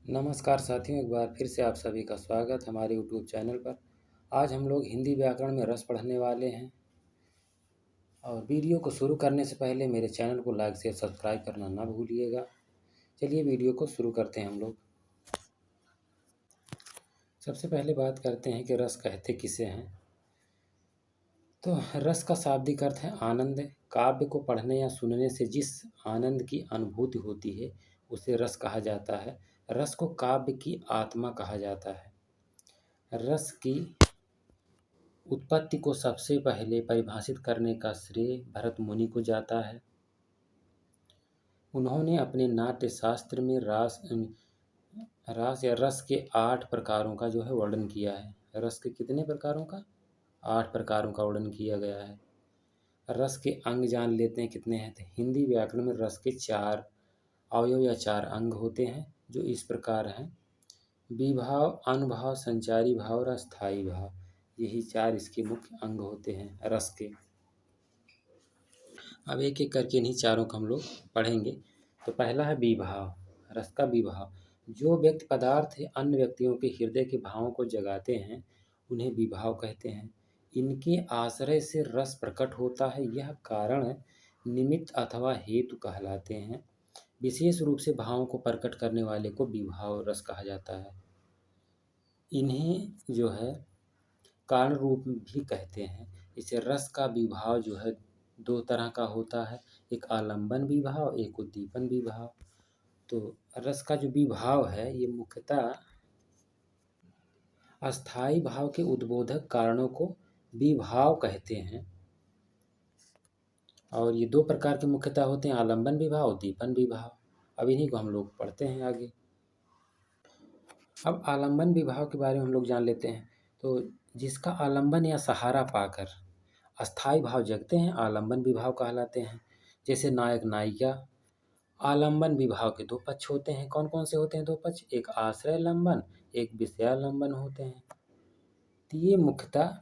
नमस्कार साथियों, एक बार फिर से आप सभी का स्वागत हमारे यूट्यूब चैनल पर। आज हम लोग हिंदी व्याकरण में रस पढ़ने वाले हैं। और वीडियो को शुरू करने से पहले मेरे चैनल को लाइक शेयर सब्सक्राइब करना ना भूलिएगा। चलिए वीडियो को शुरू करते हैं हम लोग। सबसे पहले बात करते हैं कि रस कहते किसे हैं। तो रस का शाब्दिक अर्थ है आनंद। काव्य को पढ़ने या सुनने से जिस आनंद की अनुभूति होती है उसे रस कहा जाता है। रस को काव्य की आत्मा कहा जाता है। रस की उत्पत्ति को सबसे पहले परिभाषित करने का श्रेय भरत मुनि को जाता है। उन्होंने अपने नाट्य शास्त्र में रास या रस के 8 प्रकारों का जो है वर्णन किया है। रस के कितने प्रकारों का? 8 प्रकारों का वर्णन किया गया है। रस के अंग जान लेते हैं कितने हैं। तो हिंदी व्याकरण में रस के 4 अवयव या 4 अंग होते हैं, जो इस प्रकार हैं: विभाव, अनुभाव, संचारी भाव और अस्थायी भाव। यही 4 इसके मुख्य अंग होते हैं रस के। अब एक एक करके इन्हीं चारों को हम लोग पढ़ेंगे। तो पहला है विभाव। रस का विभाव, जो व्यक्ति पदार्थ अन्य व्यक्तियों के हृदय के भावों को जगाते हैं उन्हें विभाव कहते हैं। इनके आश्रय से रस प्रकट होता है, यह कारण निमित्त अथवा हेतु कहलाते हैं। विशेष रूप से भावों को प्रकट करने वाले को विभाव रस कहा जाता है। इन्हें जो है कारण रूप भी कहते हैं। इसे रस का विभाव जो है 2 तरह का होता है, एक आलंबन विभाव, एक उद्दीपन विभाव। तो रस का जो विभाव है ये मुख्यतः अस्थायी भाव के उद्बोधक कारणों को विभाव कहते हैं। और ये 2 प्रकार के मुख्यतः होते हैं, आलंबन विभाव, उद्दीपन विभाव। अब इन्हीं को हम लोग पढ़ते हैं आगे। अब आलंबन विभाव के बारे में हम लोग जान लेते हैं। तो जिसका आलंबन या सहारा पाकर अस्थायी भाव जगते हैं आलंबन विभाव कहलाते हैं। जैसे नायक नायिका। आलंबन विभाव के 2 पक्ष होते हैं। कौन कौन से होते हैं 2 पक्ष? एक आश्रय लंबन, एक विषयालंबन होते हैं। तो ये मुख्यतः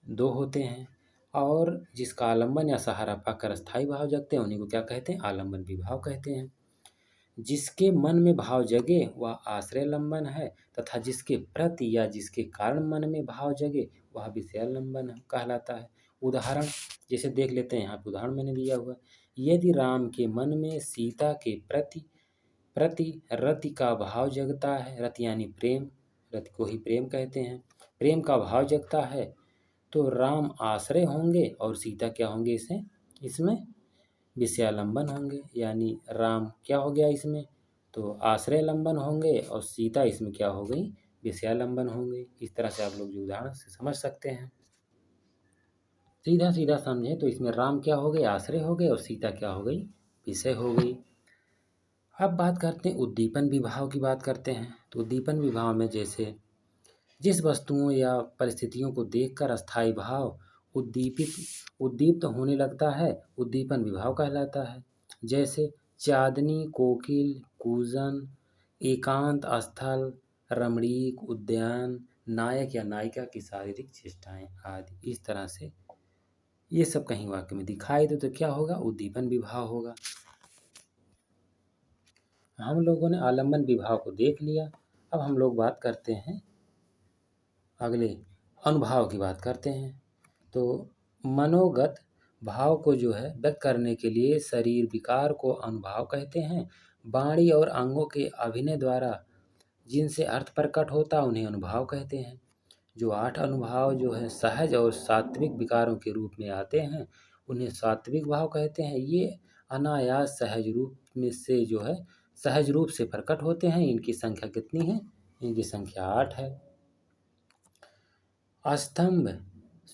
2 होते हैं। और जिसका आलंबन या सहारा पाकर अस्थायी भाव जगते हैं उन्हीं को क्या कहते हैं? आलंबन विभाव कहते हैं। जिसके मन में भाव जगे वह आश्रय लंबन है, तथा जिसके प्रति या जिसके कारण मन में भाव जगे वह विषयालंबन कहलाता है। उदाहरण जैसे देख लेते हैं, यहाँ पे उदाहरण मैंने दिया हुआ। यदि राम के मन में सीता के प्रति रति का भाव जगता है, रति यानी प्रेम, रति को ही प्रेम कहते हैं, प्रेम का भाव जगता है तो राम आश्रय होंगे और सीता क्या होंगे? इसमें विषयालंबन होंगे। यानी राम क्या हो गया इसमें? तो आश्रय लंबन होंगे और सीता इसमें क्या हो गई? विषयालंबन होंगे। इस तरह से आप लोग जो उदाहरण से समझ सकते हैं। सीधा सीधा समझें तो इसमें राम क्या हो गए? आश्रय हो गए और सीता क्या हो गई? विषय हो गई। अब बात करते हैं उद्दीपन विभाव की बात करते हैं। तो उद्दीपन विभाव में जैसे जिस वस्तुओं या परिस्थितियों को देखकर अस्थायी भाव उद्दीप्त होने लगता है उद्दीपन विभाव कहलाता है। जैसे चांदनी, कोकिल, कूजन, एकांत स्थल, रमणीक उद्यान, नायक या नायिका की शारीरिक चेष्टाएं आदि। इस तरह से ये सब कहीं वाक्य में दिखाई दे तो क्या होगा? उद्दीपन विभाव होगा। हम लोगों ने आलंबन विभाव को देख लिया। अब हम लोग बात करते हैं अगले अनुभाव की बात करते हैं। तो मनोगत भाव को जो है व्यक्त करने के लिए शरीर विकार को अनुभाव कहते हैं। वाणी और अंगों के अभिनय द्वारा जिनसे अर्थ प्रकट होता उन्हें अनुभाव कहते हैं। जो 8 अनुभाव जो है सहज और सात्विक विकारों के रूप में आते हैं उन्हें सात्विक भाव कहते हैं। ये अनायास सहज रूप में से जो है सहज रूप से प्रकट होते हैं। इनकी संख्या कितनी है? इनकी संख्या 8 है। स्तंभ,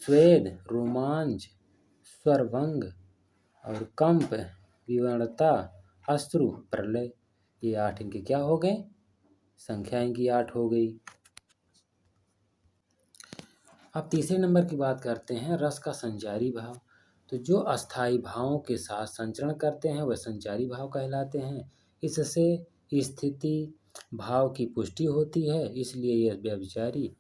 स्वेद, रोमांच, स्वरभंग और कंप, विवरणता, अश्रु, प्रलय। ये 8 इनके क्या हो गए? संख्या इनकी 8 हो गई। अब तीसरे नंबर की बात करते हैं रस का संचारी भाव। तो जो अस्थायी भावों के साथ संचरण करते हैं वह संचारी भाव कहलाते हैं। इससे स्थिति भाव की पुष्टि होती है, इसलिए यह व्यभिचारी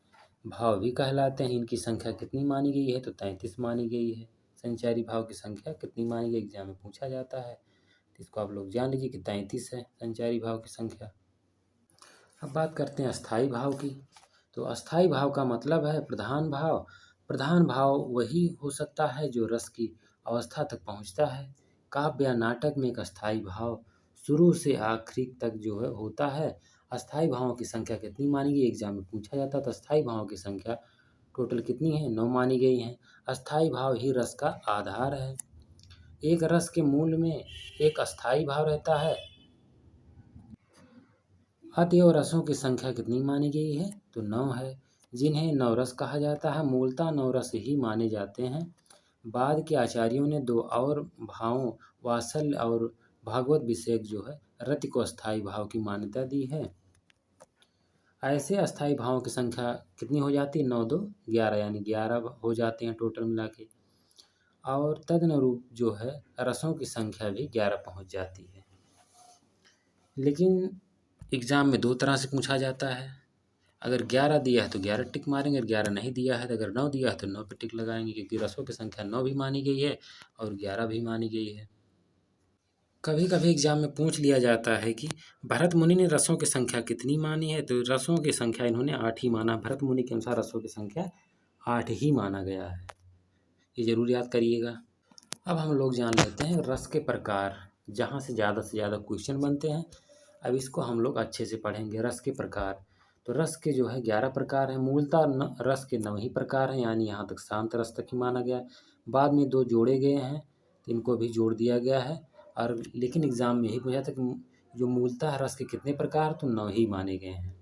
भाव भी कहलाते हैं। इनकी संख्या कितनी मानी गई है? तो 33 मानी गई है। संचारी भाव की संख्या कितनी मानी गई? एग्जाम में पूछा जाता है, तो इसको आप लोग जान लीजिए कि 33 है संचारी भाव की संख्या। अब बात करते हैं अस्थाई भाव की। तो अस्थाई भाव का मतलब है प्रधान भाव। प्रधान भाव वही हो सकता है जो रस की अवस्था तक पहुंचता है। काव्य या नाटक में एक अस्थाई भाव शुरू से आखिरी तक जो है होता है। अस्थाई भावों की संख्या कितनी मानी गई, एग्जाम में पूछा जाता है। तो अस्थाई भावों की संख्या टोटल कितनी है, 9 मानी गई है। अस्थाई भाव ही रस का आधार है। एक रस के मूल में एक अस्थाई भाव रहता है। अतएव रसों की संख्या कितनी मानी गई है, तो 9 है, जिन्हें नवरस कहा जाता है। मूलतः नवरस ही माने जाते हैं। बाद के आचार्यों ने 2 और भावों वात्सल्य और भागवत विषयक जो है रति को अस्थाई भाव की मान्यता दी है। ऐसे अस्थाई भावों की संख्या कितनी हो जाती है, 9 2 11, यानी 11 हो जाते हैं टोटल मिला के। और तदनुरूप जो है रसों की संख्या भी 11 पहुंच जाती है। लेकिन एग्ज़ाम में 2 तरह से पूछा जाता है। अगर 11 दिया है तो 11 टिक मारेंगे, अगर 11 नहीं दिया है तो अगर 9 दिया है तो 9 पे टिक लगाएंगे, क्योंकि रसों की संख्या 9 भी मानी गई है और 11 भी मानी गई है। कभी कभी एग्जाम में पूछ लिया जाता है कि भरत मुनि ने रसों की संख्या कितनी मानी है, तो रसों की संख्या इन्होंने 8 ही माना। भरत मुनि के अनुसार रसों की संख्या 8 ही माना गया है, ये जरूर याद करिएगा। अब हम लोग जान लेते हैं रस के प्रकार, जहाँ से ज़्यादा क्वेश्चन बनते हैं। अब इसको हम लोग अच्छे से पढ़ेंगे। रस के प्रकार, तो रस के जो है 11 प्रकार हैं। मूलतः रस के 9 ही प्रकार हैं, यानी यहाँ तक शांत रस तक ही माना गया है। बाद में 2 जोड़े गए हैं, तो इनको भी जोड़ दिया गया है। और लेकिन एग्ज़ाम में यही पूछा था कि जो मूलतः रस के कितने प्रकार, तो 9 ही माने गए हैं।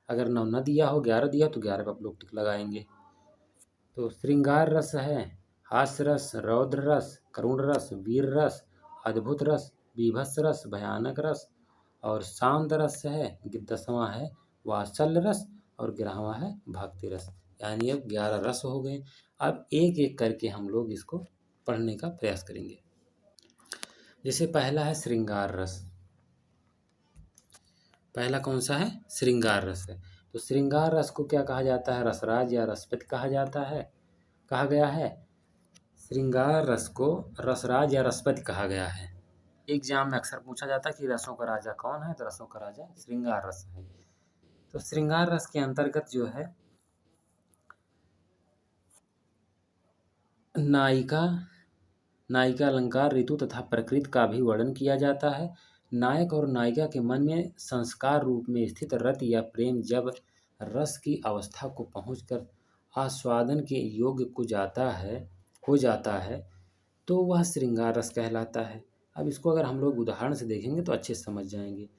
अगर 9 न दिया हो, 11 दिया तो 11 पर आप लोग टिक लगाएंगे। तो श्रृंगार रस है, हास्य रस, रौद्र रस, करुण रस, वीर रस, अद्भुत रस, बीभत्स रस, भयानक रस। और शांत रस है, 10वां है वात्सल्य रस, और 11वां है भक्ति रस। यानी अब 11 रस हो गए। अब एक एक करके हम लोग इसको पढ़ने का प्रयास करेंगे। जैसे पहला है श्रृंगार रस। पहला कौन सा है, श्रृंगार रस है। तो श्रृंगार रस को क्या कहा जाता है, रसराज या रसपति कहा जाता है, कहा गया है। श्रृंगार रस को रसराज या रसपति कहा गया है। एग्जाम में अक्सर पूछा जाता है कि रसों का राजा कौन है, तो रसों का राजा श्रृंगार रस है। तो श्रृंगार रस के अंतर्गत जो है नायिका अलंकार, ऋतु तथा प्रकृति का भी वर्णन किया जाता है। नायक और नायिका के मन में संस्कार रूप में स्थित रति या प्रेम जब रस की अवस्था को पहुंचकर आस्वादन के योग्य हो जाता है, तो वह श्रृंगार रस कहलाता है। अब इसको अगर हम लोग उदाहरण से देखेंगे तो अच्छे से समझ जाएंगे।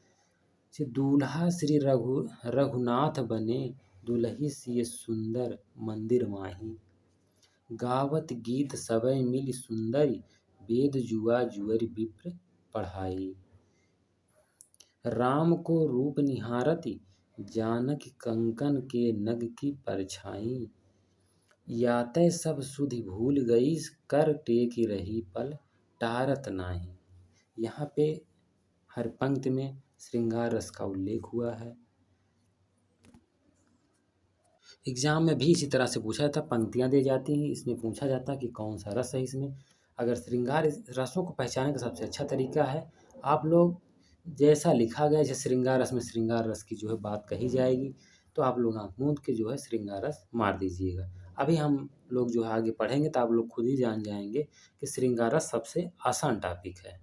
दूल्हा श्री रघुनाथ बने, दुल्ही सिय सुंदर मंदिर माही। गावत गीत सबय मिल सुंदरी, वेद जुआ जुअर विप्र पढ़ाई। राम को रूप निहारती, जानक कंकन के नग की परछाई। यातय सब सुधि भूल गई, कर टेक रही पल टारत नाही। यहाँ पे हर पंक्ति में श्रृंगार रस का उल्लेख हुआ है। एग्जाम में भी इसी तरह से पूछा जाता, पंक्तियाँ दी जाती हैं, इसमें पूछा जाता कि कौन सा रस है इसमें। अगर श्रृंगार रसों को पहचानने का सबसे अच्छा तरीका है, आप लोग जैसा लिखा गया, जैसे श्रृंगार रस में श्रृंगार रस की जो है बात कही जाएगी, तो आप लोग आँख मूंद के जो है श्रृंगार रस मार दीजिएगा। अभी हम लोग जो है आगे पढ़ेंगे तो आप लोग खुद ही जान जाएंगे कि श्रृंगार रस सबसे आसान टॉपिक है।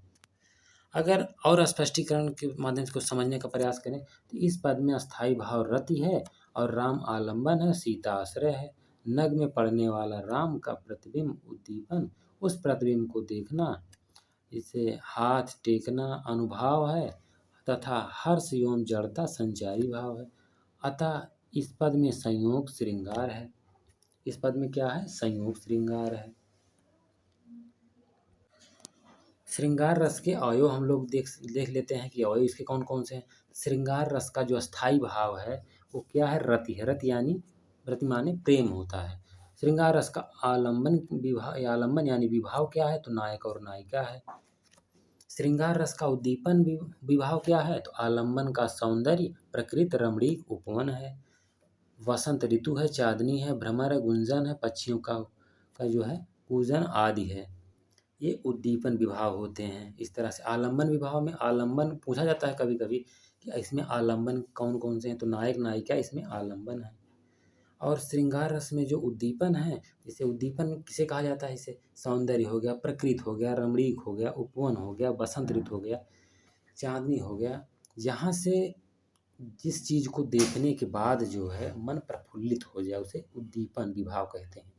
अगर और स्पष्टीकरण के माध्यम से कुछ समझने का प्रयास करें तो इस पद में अस्थाई भाव रति है और राम आलंबन है, सीता आश्रय है। नग में पड़ने वाला राम का प्रतिबिंब उद्दीपन, उस प्रतिबिंब को देखना, इसे हाथ टेकना अनुभाव है, तथा हर्ष एवं जड़ता संचारी भाव है। अतः इस पद में संयोग श्रृंगार है। इस पद में क्या है, संयोग श्रृंगार है। श्रृंगार रस के अवयव हम लोग देख लेते हैं कि अवयव इसके कौन कौन से हैं। श्रृंगार रस का जो अस्थाई भाव है वो क्या है, रति है। रति यानी रति माने प्रेम होता है। श्रृंगार रस का आलंबन यानी विभाव क्या है, तो नायक और नायिका है। श्रृंगार रस का उद्दीपन विभाव क्या है, तो आलंबन का सौंदर्य, प्रकृति, रमणीक उपवन है। वसंत ऋतु है, चांदनी है, भ्रमर है, गुंजन है, पक्षियों का जो है कूजन आदि है। ये उद्दीपन विभाव होते हैं। इस तरह से आलंबन विभाव में आलंबन पूछा जाता है कभी कभी कि इसमें आलम्बन कौन कौन से हैं, तो नायक नायिका इसमें आलम्बन है। और श्रृंगार रस में जो उद्दीपन है, जैसे उद्दीपन किसे कहा जाता है, इसे सौंदर्य हो गया, प्रकृति हो गया, रमणीक हो गया, उपवन हो गया, बसंत ऋतु हो गया, चांदनी हो गया, यहाँ से जिस चीज़ को देखने के बाद जो है मन प्रफुल्लित हो जाए उसे उद्दीपन विभाव कहते हैं।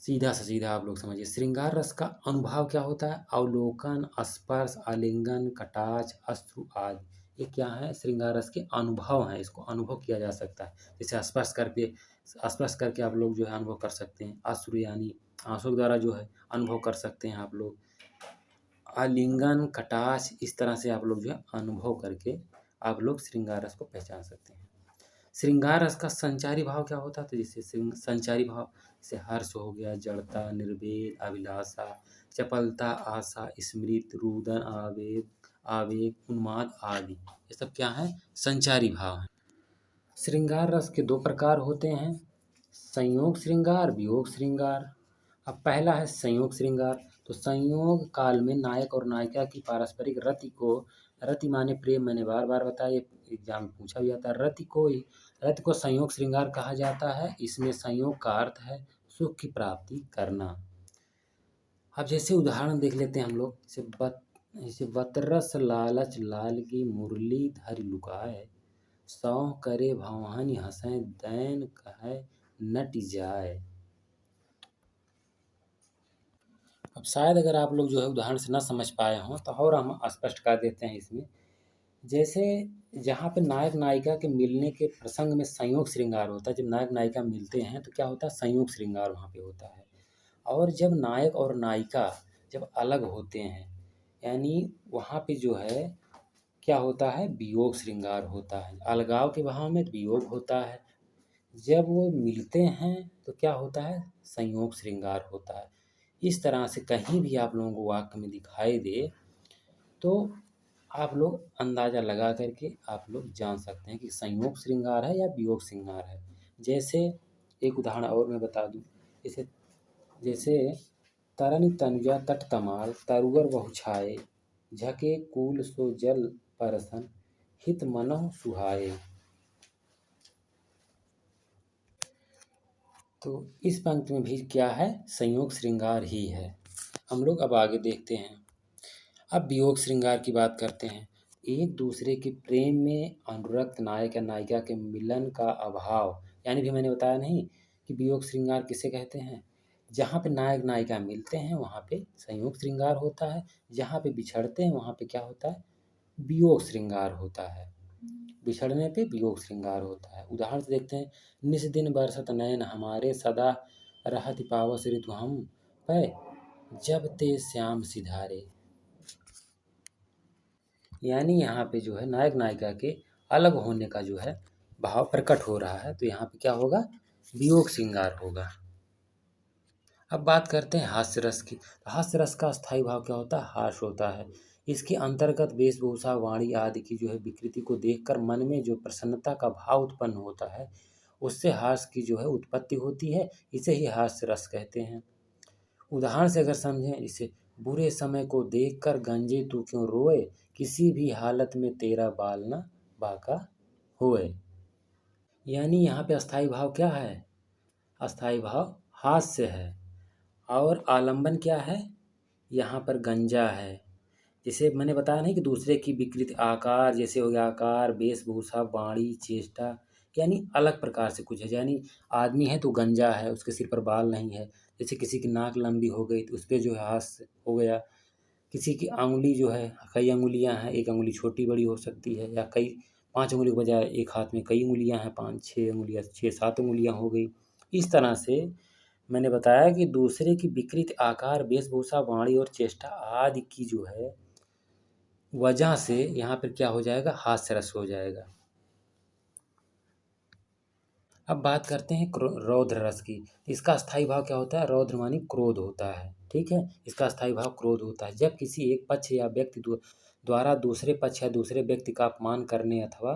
सीधा से सीधा आप लोग समझिए, श्रृंगार रस का अनुभाव क्या होता है, अवलोकन, स्पर्श, आलिंगन, कटाक्ष, अश्रु आदि, ये क्या है, श्रृंगार रस के अनुभव हैं, इसको अनुभव किया जा सकता है। जैसे स्पर्श करके आप लोग जो है अनुभव कर सकते हैं, अश्रु यानी आंसू के द्वारा जो है अनुभव कर सकते हैं आप लोग, आलिंगन, कटाक्ष, इस तरह से आप लोग जो है अनुभव करके आप लोग श्रृंगार रस को पहचान सकते हैं। श्रृंगार रस का संचारी भाव क्या होता है, तो जैसे संचारी भाव जैसे हर्ष हो गया, जड़ता, निर्वेद, अभिलाषा, चपलता, आशा, स्मृति, रुदन, आवेग, उन्माद आदि, ये सब क्या है, संचारी भाव है। श्रृंगार रस के दो प्रकार होते हैं, संयोग श्रृंगार, वियोग श्रृंगार। अब पहला है संयोग श्रृंगार। तो संयोग काल में नायक और नायिका की पारस्परिक रति माने प्रेम, मैंने बार बार बताया, एग्जाम में पूछा भी जाता है। रति को संयोग श्रृंगार कहा जाता है। इसमें संयोग का अर्थ है सुख की प्राप्ति करना। अब जैसे उदाहरण देख लेते हैं हम लोग, जैसे बतरस लालच लाल की मुरली धरि लुकाए, सौ करे भवानी हंसै दैन कहे नट जाए। अब शायद अगर आप लोग जो है उदाहरण से ना समझ पाए हों तो और हम स्पष्ट कर देते हैं इसमें। जैसे जहाँ पे नायक नायिका के मिलने के प्रसंग में संयोग श्रृंगार होता है, जब नायक नायिका मिलते हैं तो क्या होता है, संयोग श्रृंगार वहाँ पे होता है। और जब नायक और नायिका जब अलग होते हैं, यानी वहाँ पे जो है क्या होता है, वियोग श्रृंगार होता है। अलगाव के भाव में वियोग होता है। जब वो मिलते हैं तो क्या होता है, संयोग श्रृंगार होता है। इस तरह से कहीं भी आप लोगों को वाक्य में दिखाई दे तो आप लोग अंदाज़ा लगा करके आप लोग जान सकते हैं कि संयोग श्रृंगार है या वियोग श्रृंगार है। जैसे एक उदाहरण और मैं बता दूं, जैसे तरनि तनुजा तट तमाल तरुअर बहु छाए, झके कूल सो जल परसन हित मनहु सुहाए। तो इस पंक्ति में भी क्या है, संयोग श्रृंगार ही है। हम लोग अब आगे देखते हैं। अब वियोग श्रृंगार की बात करते हैं। एक दूसरे के प्रेम में अनुरक्त नायक या नायिका के मिलन का अभाव, यानी भी मैंने बताया नहीं कि वियोग श्रृंगार किसे कहते हैं। जहाँ पे नायक नायिका मिलते हैं वहाँ पे संयोग श्रृंगार होता है, जहाँ पे बिछड़ते हैं वहाँ पे क्या होता है, वियोग श्रृंगार होता है। बिछड़ने पे वियोग श्रृंगार होता है। उदाहरण से देखते हैं, निस दिन बरसत नयन हमारे, सदा रहत पावस ऋतु हम पे, जब ते श्याम सिधारे। यानी यहाँ पे जो है नायक नायिका के अलग होने का जो है भाव प्रकट हो रहा है, तो यहाँ पे क्या होगा, वियोग श्रृंगार होगा। अब बात करते हैं हास्य रस की। हास्य रस का स्थायी भाव क्या होता है, हास होता है। इसके अंतर्गत वेशभूषा, वाणी आदि की जो है विकृति को देखकर मन में जो प्रसन्नता का भाव उत्पन्न होता है, उससे हास्य की जो है उत्पत्ति होती है। इसे ही हास्य रस कहते हैं। उदाहरण से अगर समझें, इसे बुरे समय को देखकर गंजे तू क्यों रोए, किसी भी हालत में तेरा बाल न बाका होए। यानी यहाँ पे अस्थाई भाव क्या है, अस्थाई भाव हास्य है। और आलंबन क्या है, यहाँ पर गंजा है। जैसे मैंने बताया नहीं कि दूसरे की विकृति, आकार, जैसे हो गया आकार, वेशभूषा, वाणी, चेष्टा, यानी अलग प्रकार से कुछ है। यानी आदमी है तो गंजा है, उसके सिर पर बाल नहीं है। जैसे किसी की नाक लंबी हो गई तो उस पर जो है हास्य हो गया। किसी की अंगुली जो है, कई अंगुलियां हैं, एक अंगुली छोटी बड़ी हो सकती है, या कई 5 अंगुली के बजाय एक हाथ में कई अंगुलियां हैं, 5-6 अंगुलियां, 6-7 अंगुलियां हो गई। इस तरह से मैंने बताया कि दूसरे की विकृत आकार, वेशभूषा, वाणी और चेष्टा आदि की जो है वजह से यहाँ पर क्या हो जाएगा, हास्य रस हो जाएगा। अब बात करते हैं रौद्र रस की। इसका स्थायी भाव क्या होता है, रौद्र मानी क्रोध होता है। ठीक है, इसका स्थायी भाव क्रोध होता है। जब किसी एक पक्ष या व्यक्ति द्वारा दूसरे पक्ष या दूसरे व्यक्ति का अपमान करने अथवा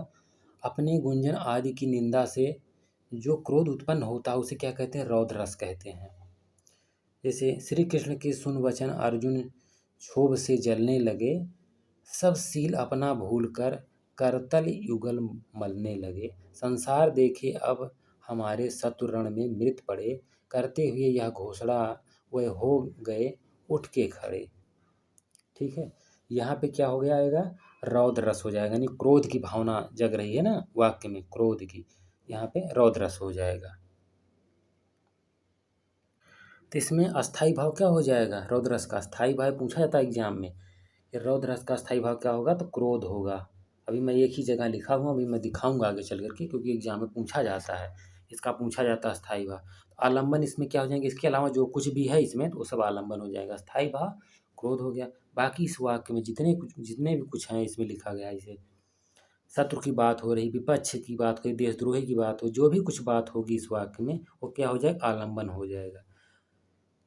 अपने गुंजन आदि की निंदा से जो क्रोध उत्पन्न होता है उसे क्या कहते हैं, रौद्र रस कहते हैं। जैसे श्री कृष्ण के सुन वचन अर्जुन क्षोभ से जलने लगे, सब सील अपना भूल कर करतल युगल मलने लगे। संसार देखे अब हमारे शत्रु रण में मृत पड़े। करते हुए यह घोषणा वह हो गए उठ के खड़े। ठीक है, यहाँ पे क्या हो गया आएगा, रौद्र रस हो जाएगा, यानी क्रोध की भावना जग रही है ना वाक्य में, क्रोध की, यहाँ पे रौद्र रस हो जाएगा। तो इसमें अस्थाई भाव क्या हो जाएगा, रौद्र रस का स्थाई भाव पूछा जाता है एग्जाम में, कि रौद्र रस का स्थाई भाव क्या होगा, तो क्रोध होगा। अभी मैं एक ही जगह लिखा हुआ, अभी मैं दिखाऊंगा आगे चल करके, क्योंकि एग्जाम में पूछा जाता है, इसका पूछा जाता है स्थाई भाव। आलम्बन इसमें क्या हो जाएंगे, इसके अलावा जो कुछ भी है इसमें तो वो सब आलम्बन हो जाएगा। स्थाई भाव क्रोध हो गया। बाकी इस वाक्य में जितने भी कुछ हैं इसमें लिखा गया है, इसे शत्रु की बात हो रही, विपक्ष की बात हो रही, देशद्रोही की बात हो, जो भी कुछ बात होगी इस वाक्य में वो क्या हो जाएगा, आलम्बन हो जाएगा।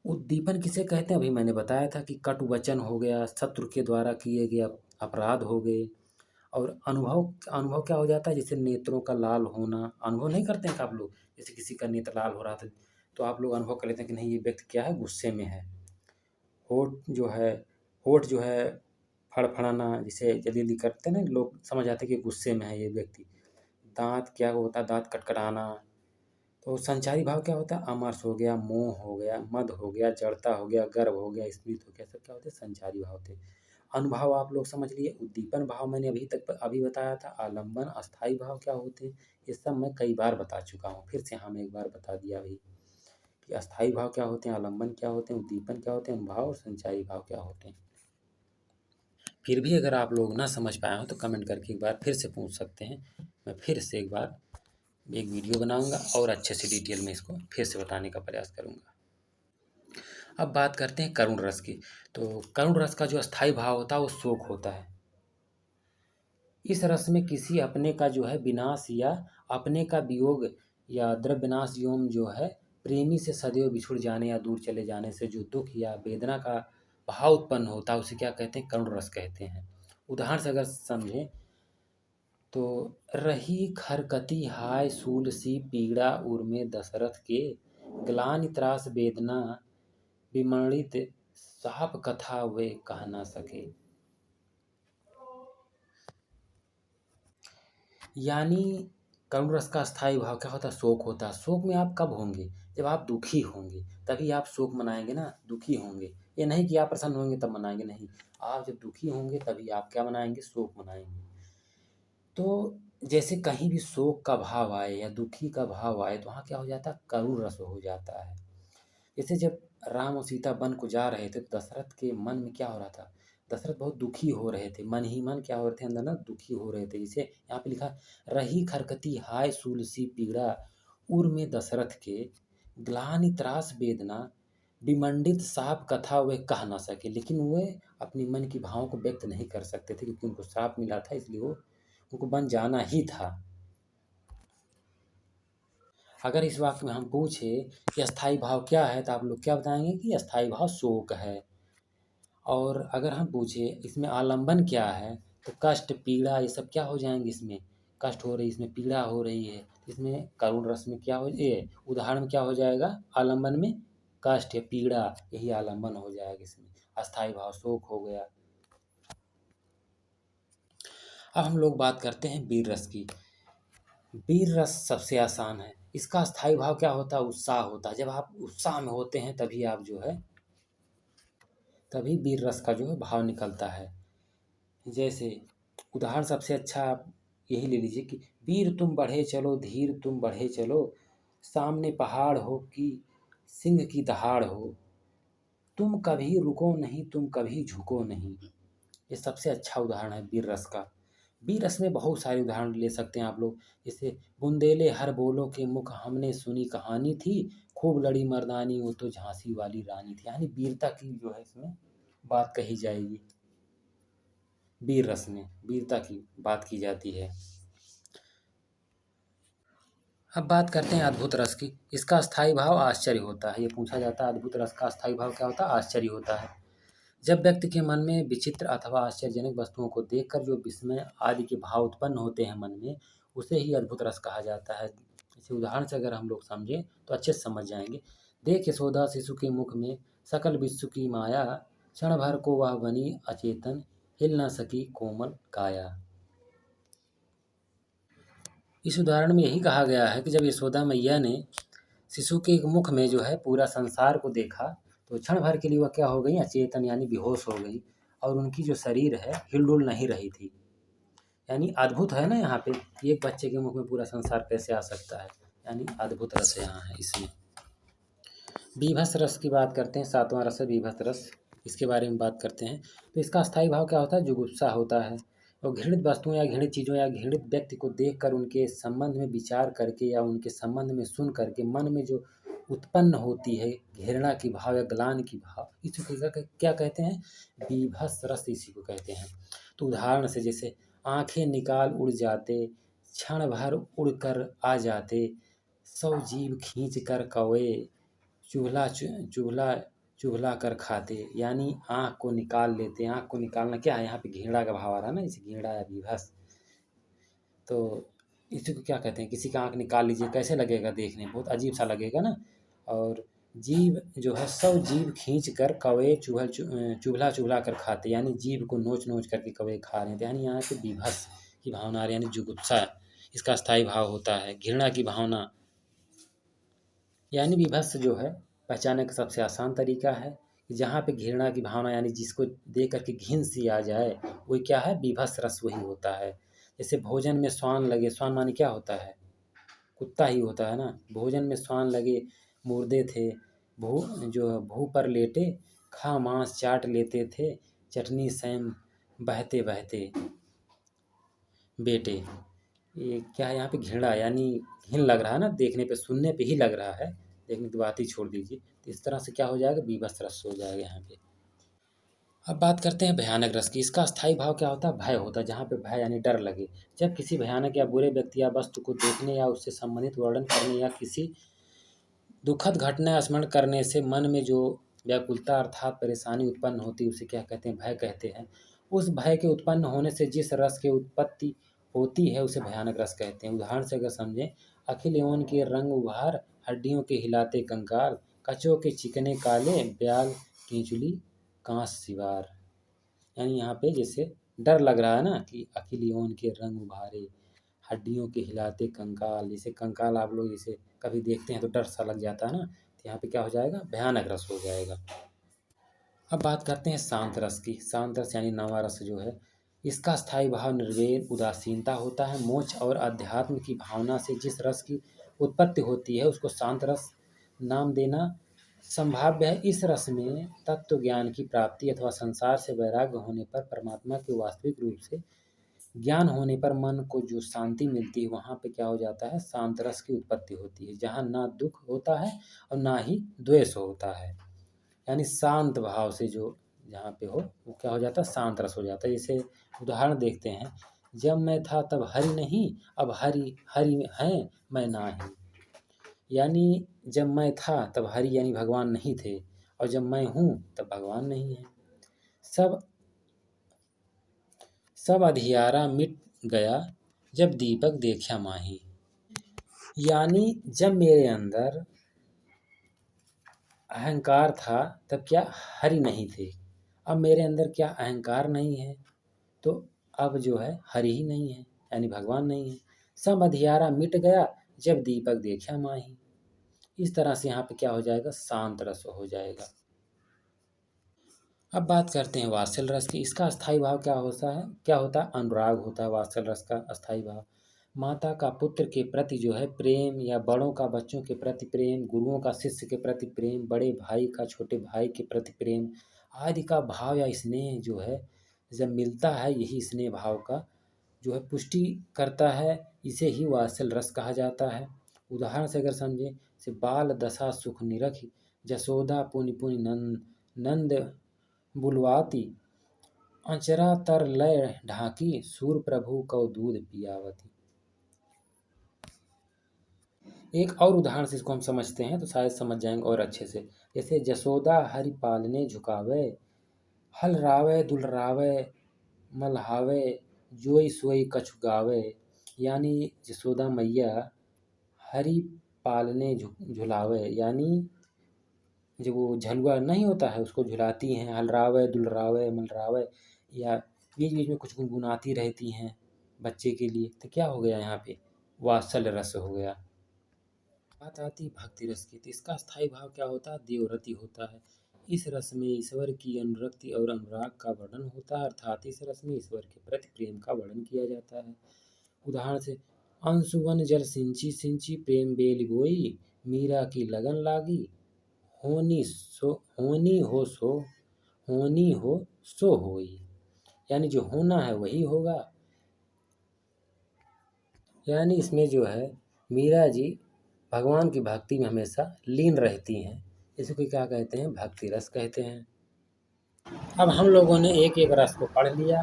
उद्दीपन किसे कहते हैं, अभी मैंने बताया था कि कटु वचन हो गया, शत्रु के द्वारा किए गए अपराध हो गए। और अनुभव अनुभव क्या हो जाता है, जैसे नेत्रों का लाल होना, अनुभव नहीं करते हैं आप लोग, जैसे किसी का नेत्र लाल हो रहा था तो आप लोग अनुभव कर लेते हैं कि नहीं ये व्यक्ति क्या है, गुस्से में है। होठ जो है होठ जो है फड़फड़ाना, जिसे जल्दी जल्दी करते हैं ना लोग, समझ आते हैं कि गुस्से में है ये व्यक्ति। दांत क्या होता है, दांत कटकटाना। तो संचारी भाव क्या होता है, अमर्ष हो गया, मोह हो गया, मद हो गया, जड़ता हो गया, गर्व हो गया, स्मृत हो गया, सब क्या होते हैं, संचारी भाव होते हैं। अनुभाव आप लोग समझ लिए। उद्दीपन भाव मैंने अभी बताया था। आलम्बन अस्थाई भाव क्या होते हैं, ये सब मैं कई बार बता चुका हूँ, फिर से हाँ मैं एक बार बता दिया अभी कि अस्थाई भाव क्या होते हैं, आलम्बन क्या होते हैं, उद्दीपन क्या होते हैं, अनुभाव और संचारी भाव क्या होते हैं। फिर भी अगर आप लोग ना समझ पाए हो तो कमेंट करके एक बार फिर से पूछ सकते हैं, मैं फिर से एक बार एक वीडियो बनाऊंगा और अच्छे से डिटेल में इसको फिर से बताने का प्रयास करूंगा। अब बात करते हैं करुण रस की। तो करुण रस का जो अस्थाई भाव होता है वो शोक होता है। इस रस में किसी अपने का जो है विनाश या अपने का वियोग या द्रव्यनाश एवं जो है प्रेमी से सदैव बिछुड़ जाने या दूर चले जाने से जो दुख या वेदना का भाव उत्पन्न होता है उसे क्या कहते हैं, करुण रस कहते हैं। उदाहरण से अगर समझें तो रही खरकती हाय सूल सी पीड़ा उर्मे दशरथ के, ग्लानि त्रास वेदना विमणित साप कथा वे कह ना सके। यानी करुण रस का स्थायी भाव क्या होता है, शोक होता है। शोक में आप कब होंगे, जब आप दुखी होंगे तभी आप शोक मनाएंगे ना, दुखी होंगे। ये नहीं कि आप प्रसन्न होंगे तब मनाएंगे, नहीं, आप जब दुखी होंगे तभी आप क्या मनाएंगे, शोक मनाएंगे। तो जैसे कहीं भी शोक का भाव आए या दुखी का भाव आए तो वहाँ क्या हो जाता है, करुण रस हो जाता है। जैसे जब राम और सीता वन को जा रहे थे तो दशरथ के मन में क्या हो रहा था, दशरथ बहुत दुखी हो रहे थे, मन ही मन क्या हो रहे थे अंदर ना, दुखी हो रहे थे। जैसे यहाँ पे लिखा, रही खरकती हाय सुलसी पीड़ा उर में दशरथ के, ग्लानि त्रास वेदना विमंडित साप कथा वे कह ना सके। लेकिन वे अपनी मन की भावों को व्यक्त नहीं कर सकते थे क्योंकि उनको श्राप मिला था, इसलिए वो उनको वन जाना ही था। अगर इस वाक्य में हम पूछे कि अस्थाई भाव क्या है तो आप लोग क्या बताएंगे कि अस्थाई भाव शोक है। और अगर हम पूछे इसमें आलंबन क्या है तो कष्ट पीड़ा ये सब क्या हो जाएंगे, इसमें कष्ट हो रही, इसमें पीड़ा हो रही है, इसमें करुण रस में क्या हो, ये उदाहरण में क्या हो जाएगा, आलंबन में कष्ट या पीड़ा, यही आलंबन हो जाएगा इसमें। अस्थाई भाव शोक हो गया। अब हम लोग बात करते हैं वीर रस की। वीर रस सबसे आसान है। इसका स्थायी भाव क्या होता है, उत्साह होता है। जब आप उत्साह में होते हैं तभी आप जो है, तभी वीर रस का जो है भाव निकलता है। जैसे उदाहरण सबसे अच्छा आप यही ले लीजिए कि वीर तुम बढ़े चलो, धीर तुम बढ़े चलो, सामने पहाड़ हो कि सिंह की दहाड़ हो, तुम कभी रुको नहीं, तुम कभी झुको नहीं। ये सबसे अच्छा उदाहरण है वीर रस का। वीर रस में बहुत सारे उदाहरण ले सकते हैं आप लोग, जैसे बुंदेले हर बोलो के मुख हमने सुनी कहानी थी, खूब लड़ी मर्दानी वो तो झांसी वाली रानी थी। यानी वीरता की जो है इसमें बात कही जाएगी। वीर रस में वीरता की बात की जाती है। अब बात करते हैं अद्भुत रस की। इसका स्थायी भाव आश्चर्य होता है। ये पूछा जाता है अद्भुत रस का स्थायी भाव क्या होता है, आश्चर्य होता है। जब व्यक्ति के मन में विचित्र अथवा आश्चर्यजनक वस्तुओं को देखकर जो विस्मय आदि के भाव उत्पन्न होते हैं मन में, उसे ही अद्भुत रस कहा जाता है। इसे उदाहरण से अगर हम लोग समझें तो अच्छे से समझ जाएंगे। देख यशोदा शिशु के मुख में सकल विश्व की माया, क्षण भर को वह बनी अचेतन, हिल न सकी कोमल काया। इस उदाहरण में यही कहा गया है कि जब यशोदा मैया ने शिशु के मुख में जो है पूरा संसार को देखा, तो क्षण भर के लिए वह क्या हो गई, अचेतन यानी बेहोश हो गई, और उनकी जो शरीर है हिलडुल नहीं रही थी। यानी अद्भुत है ना, यहाँ पे एक बच्चे के मुख में पूरा संसार कैसे आ सकता है, यानी अद्भुत रस यहाँ है इसमें। बीभत्स रस की बात करते हैं, सातवां रस है बीभत्स रस, इसके बारे में बात करते हैं। तो इसका स्थायी भाव क्या होता है, जुगुप्सा होता है। और घृणित वस्तुओं या घृणित चीज़ों या घृणित व्यक्ति को देखकर उनके संबंध में विचार करके या उनके संबंध में सुन करके मन में जो उत्पन्न होती है घृणा की भाव या ग्लानि की भाव, इसको क्या कहते हैं, बीभत्स रस इसी को कहते हैं। तो उदाहरण से जैसे आंखें निकाल उड़ जाते, क्षण भर उड़ कर आ जाते, सौ जीभ खींच कर कौए चुभला चुभला चुभला कर खाते। यानी आँख को निकाल लेते, आँख को निकालना क्या है, यहाँ पे घृणा का भाव आ रहा है ना, इसे घृणा या विभस। तो इसी को क्या कहते हैं, किसी का आँख निकाल लीजिए, कैसे लगेगा देखने में, बहुत अजीब सा लगेगा ना। और जीभ जो है सौ जीभ खींच कर कौए चुभला चुभला कर खाते, यानी जीभ को नोच नोच करके कौए खा रहे थे। यानी यहाँ पे विभस की भावना आ रही, यानी जुगुप्सा, इसका स्थायी भाव होता है। घृणा की भावना यानी विभत्स जो है पहचानने का सबसे आसान तरीका है कि जहाँ पे घृणा की भावना यानी जिसको देख करके घिन सी आ जाए, वही क्या है, विभत्स रस वही होता है। जैसे भोजन में स्वान लगे, स्वान माने क्या होता है, कुत्ता ही होता है ना। भोजन में स्वान लगे मुर्दे थे, भू पर लेटे, खा मांस चाट लेते थे, चटनी सैम बहते बहते बेटे। ये क्या है, यहाँ पे घृणा यानी घिन लग रहा है ना, देखने पे सुनने पे ही लग रहा है, देखने की बात ही छोड़ दीजिए। तो इस तरह से क्या हो जाएगा, बीभत्स रस हो जाएगा यहाँ पे। अब बात करते हैं भयानक रस की। इसका स्थायी भाव क्या होता है, भय होता है, जहाँ पे भय यानी डर लगे। जब किसी भयानक या बुरे व्यक्ति या वस्तु को देखने या उससे संबंधित वर्णन करने या किसी दुखद घटना स्मरण करने से मन में जो व्याकुलता अर्थात परेशानी उत्पन्न होती है, उसे क्या कहते हैं, भय कहते हैं। उस भय के उत्पन्न होने से जिस रस की उत्पत्ति होती है उसे भयानक रस कहते हैं। उदाहरण से अगर समझें, अखिल यौवन के रंग उभार, हड्डियों के हिलाते कंकाल, कचों के चिकने काले, ब्याल कीचुली कांस सिवार। यानी यहाँ पे जैसे डर लग रहा है ना कि अखिल यौवन के रंग उभारे, हड्डियों के हिलाते कंकाल, जैसे कंकाल आप लोग जैसे कभी देखते हैं तो डर सा लग जाता है ना, तो यहाँ पे क्या हो जाएगा, भयानक रस हो जाएगा। अब बात करते हैं शांत रस की। शांत रस यानी नवा रस जो है, इसका स्थायी भाव निर्वेद उदासीनता होता है। मोक्ष और अध्यात्म की भावना से जिस रस की उत्पत्ति होती है उसको शांत रस नाम देना संभाव्य है। इस रस में तत्व ज्ञान की प्राप्ति अथवा संसार से वैराग्य होने पर परमात्मा के वास्तविक रूप से ज्ञान होने पर मन को जो शांति मिलती है, वहाँ पे क्या हो जाता है, शांत रस की उत्पत्ति होती है, जहाँ ना दुख होता है और ना ही द्वेष होता है। यानी शांत भाव से जो जहाँ पे हो वो क्या हो जाता है, शांत रस हो जाता है। जैसे उदाहरण देखते हैं, जब मैं था तब हरि नहीं, अब हरि हरि है मैं नाही। यानी जब मैं था तब हरि यानी भगवान नहीं थे, और जब मैं हूँ तब भगवान नहीं है। सब सब अधियारा मिट गया जब दीपक देखा माही। यानी जब मेरे अंदर अहंकार था तब क्या हरि नहीं थे, अब मेरे अंदर क्या अहंकार नहीं है, तो अब जो है हरि ही नहीं है, यानी भगवान नहीं है। सब अधियारा मिट गया जब दीपक देखा माही। इस तरह से यहाँ पे क्या हो जाएगा, शांत रस हो जाएगा। अब बात करते हैं वात्सल्य रस की। इसका अस्थायी भाव क्या होता है, अनुराग होता है वात्सल्य रस का अस्थायी भाव। माता का पुत्र के प्रति जो है प्रेम, या बड़ों का बच्चों के प्रति प्रेम, गुरुओं का शिष्य के प्रति प्रेम, बड़े भाई का छोटे भाई के प्रति प्रेम आदि का भाव या स्नेह जो है जब मिलता है, यही स्नेह भाव का जो है पुष्टि करता है, इसे ही वात्सल्य रस कहा जाता है। उदाहरण से अगर समझें, से बाल दशा सुख निरखी, जसोदा पुनि पुनि नंद बुलवाती, अचरा तर लय ढाकी, सूर प्रभु कौ दूध पियावती। एक और उदाहरण से इसको हम समझते हैं तो शायद समझ जाएंगे और अच्छे से। जैसे जसोदा हरि पालने झुकावे, हल रावे दुलरावे, मलहावे, जोई सोई कछु गावे। यानी जसोदा मैया हरि पालने झुलावे, यानी जो वो झलुआ नहीं होता है उसको झुलाती हैं, हलरावे दुलरावे मलरावे, या बीच बीच में कुछ गुनगुनाती रहती हैं बच्चे के लिए, तो क्या हो गया यहाँ पे, वात्सल्य रस हो गया। बात आती है भक्ति रस की, तो इसका स्थायी भाव क्या होता है, देवरति होता है। इस रस में ईश्वर की अनुरक्ति और अनुराग का वर्णन होता है, अर्थात इस रस में ईश्वर के प्रति प्रेम का वर्णन किया जाता है। उदाहरण से, अंशुवन जल सिंची सिंची प्रेम बेल बोई, मीरा की लगन लागी, होनी हो सो होई। यानी जो होना है वही होगा। यानी इसमें जो है मीरा जी भगवान की भक्ति में हमेशा लीन रहती हैं, इसको क्या कहते हैं, भक्ति रस कहते हैं। अब हम लोगों ने एक एक रस को पढ़ लिया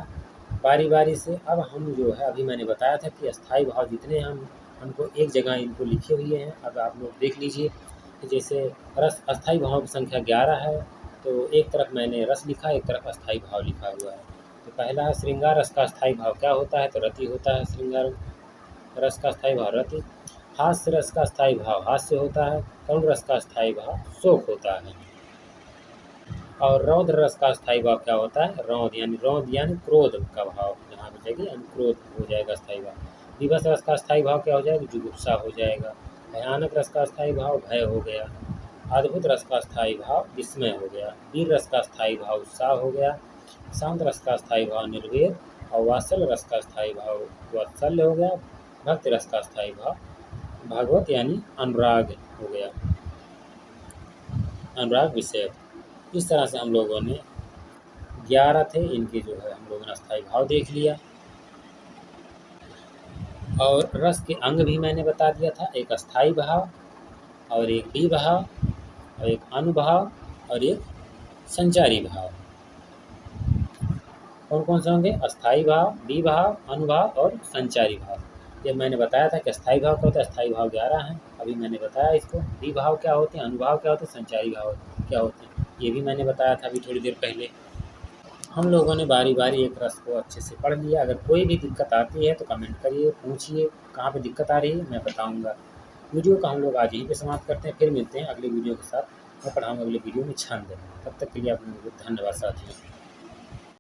बारी बारी से। अब हम जो है, अभी मैंने बताया था कि अस्थाई भाव जितने हमको एक जगह इनको लिखे हुए हैं, अब आप लोग देख लीजिए कि जैसे रस अस्थाई भाव की संख्या 11 है, तो एक तरफ मैंने रस लिखा, एक तरफ अस्थाई भाव लिखा हुआ है। तो पहला है श्रृंगार रस का अस्थाई भाव क्या होता है, तो रति होता है। श्रृंगार रस का स्थायी भाव रति। हास्य रस का स्थायी भाव हास्य होता है। करुण रस का स्थायी भाव शोक होता है। और रौद्र रस का स्थायी भाव क्या होता है, रौद यानी क्रोध का भाव यहाँ पे जाएगी, क्रोध हो जाएगा स्थायी भाव। विवश रस का स्थायी भाव क्या हो जाएगा, जुगुप्सा हो जाएगा। भयानक रस का स्थायी भाव भय हो गया। अद्भुत रस का स्थायी भाव विस्मय हो गया। वीर रस का स्थायी भाव उत्साह हो गया। शांत रस का स्थायी भाव निर्वेद। और वात्सल्य रस का स्थायी भाव वात्सल्य हो गया। भक्ति रस का स्थायी भाव भागवत यानी अनुराग हो गया, अनुराग विषय। इस तरह से हम लोगों ने 11 थे, इनके जो है हम लोगों ने स्थायी भाव देख लिया। और रस के अंग भी मैंने बता दिया था, एक अस्थाई भाव और एक विभाव और एक अनुभाव और एक संचारी भाव। कौन कौन से होंगे, अस्थाई भाव, विभाव, अनुभाव और संचारी भाव। जब मैंने बताया था कि अस्थाई भाव क्या होता है, अस्थाई भाव 11 हैं, अभी मैंने बताया इसको। विभाव क्या होते हैं, अनुभाव क्या होते हैं, संचारी भाव क्या होते हैं, ये भी मैंने बताया था अभी थोड़ी देर पहले। हम लोगों ने बारी बारी एक रस को अच्छे से पढ़ लिया। अगर कोई भी दिक्कत आती है तो कमेंट करिए, पूछिए कहाँ पे दिक्कत आ रही है, मैं बताऊँगा। वीडियो का हम लोग आज यहीं पे समाप्त करते हैं, फिर मिलते हैं अगले वीडियो के साथ। मैं पढ़ाऊँगा अगले वीडियो में छंद। तब तक के लिए आप लोगों को धन्यवाद साथियों।